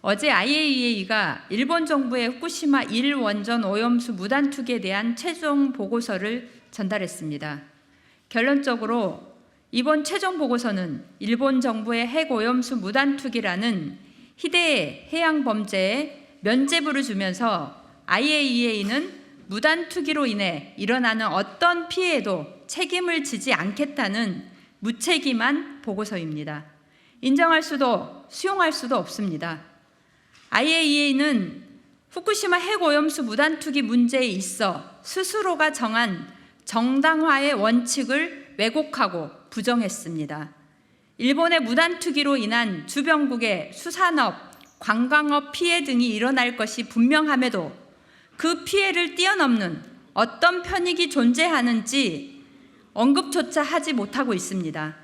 어제 IAEA가 일본 정부의 후쿠시마 1 원전 오염수 무단 투기에 대한 최종 보고서를 전달했습니다. 결론적으로 이번 최종 보고서는 일본 정부의 핵 오염수 무단 투기라는 희대의 해양 범죄에 면죄부를 주면서 IAEA는 무단 투기로 인해 일어나는 어떤 피해에도 책임을 지지 않겠다는 무책임한 보고서입니다. 인정할 수도 수용할 수도 없습니다. IAEA는 후쿠시마 핵 오염수 무단 투기 문제에 있어 스스로가 정한 정당화의 원칙을 왜곡하고 부정했습니다. 일본의 무단 투기로 인한 주변국의 수산업, 관광업 피해 등이 일어날 것이 분명함에도 그 피해를 뛰어넘는 어떤 편익이 존재하는지 언급조차 하지 못하고 있습니다.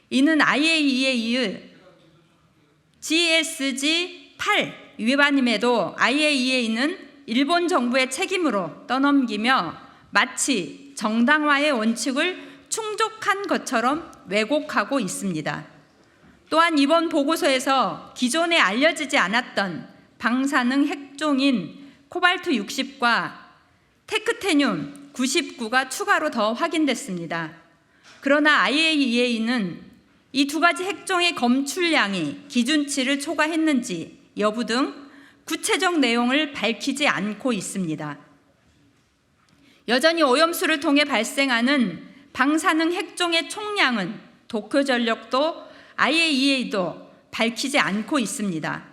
이는 IAEA의 GSG8 위반임에도 IAEA는 일본 정부의 책임으로 떠넘기며 마치 정당화의 원칙을 충족한 것처럼 왜곡하고 있습니다. 또한 이번 보고서에서 기존에 알려지지 않았던 방사능 핵종인 코발트 60과 테크테늄 99가 추가로 더 확인됐습니다. 그러나 IAEA는 이 두 가지 핵종의 검출량이 기준치를 초과했는지 여부 등 구체적 내용을 밝히지 않고 있습니다. 여전히 오염수를 통해 발생하는 방사능 핵종의 총량은 도쿄전력도 IAEA도 밝히지 않고 있습니다.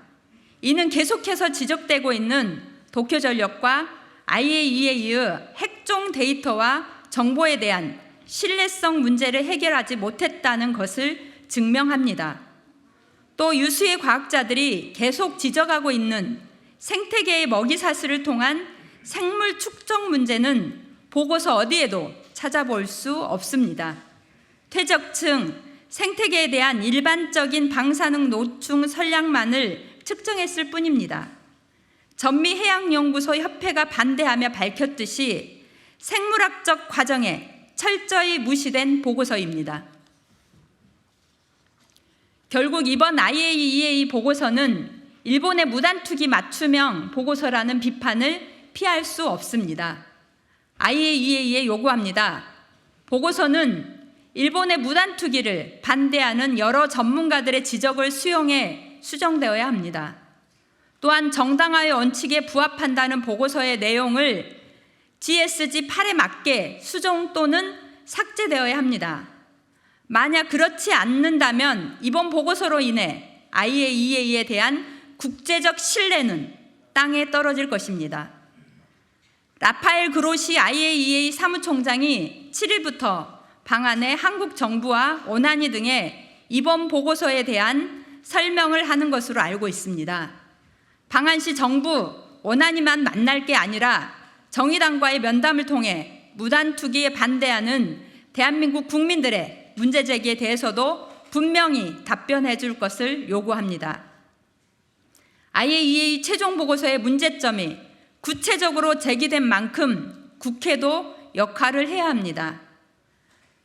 이는 계속해서 지적되고 있는 도쿄전력과 IAEA의 핵종 데이터와 정보에 대한 신뢰성 문제를 해결하지 못했다는 것을 증명합니다. 또 유수의 과학자들이 계속 지적하고 있는 생태계의 먹이사슬을 통한 생물 축적 문제는 보고서 어디에도 찾아볼 수 없습니다. 퇴적층, 생태계에 대한 일반적인 방사능 노충 선량만을 측정했을 뿐입니다. 전미해양연구소 협회가 반대하며 밝혔듯이 생물학적 과정에 철저히 무시된 보고서입니다. 결국 이번 IAEA 보고서는 일본의 무단투기 맞춤형 보고서라는 비판을 피할 수 없습니다. IAEA에 요구합니다. 보고서는 일본의 무단투기를 반대하는 여러 전문가들의 지적을 수용해 수정되어야 합니다. 또한 정당화의 원칙에 부합한다는 보고서의 내용을 GSG8에 맞게 수정 또는 삭제되어야 합니다. 만약 그렇지 않는다면 이번 보고서로 인해 IAEA에 대한 국제적 신뢰는 땅에 떨어질 것입니다. 라파엘 그로시 IAEA 사무총장이 7일부터 방한해 한국 정부와 오나니 등의 이번 보고서에 대한 설명을 하는 것으로 알고 있습니다. 방한시 정부, 오나니만 만날 게 아니라 정의당과의 면담을 통해 무단투기에 반대하는 대한민국 국민들의 문제제기에 대해서도 분명히 답변해 줄 것을 요구합니다. IAEA 최종 보고서의 문제점이 구체적으로 제기된 만큼 국회도 역할을 해야 합니다.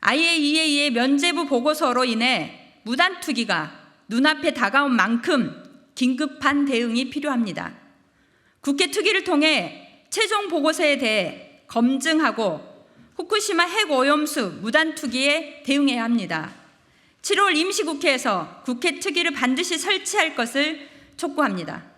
IAEA의 면죄부 보고서로 인해 무단투기가 눈앞에 다가온 만큼 긴급한 대응이 필요합니다. 국회 특위를 통해 최종 보고서에 대해 검증하고 후쿠시마 핵 오염수 무단 투기에 대응해야 합니다. 7월 임시국회에서 국회 특위를 반드시 설치할 것을 촉구합니다.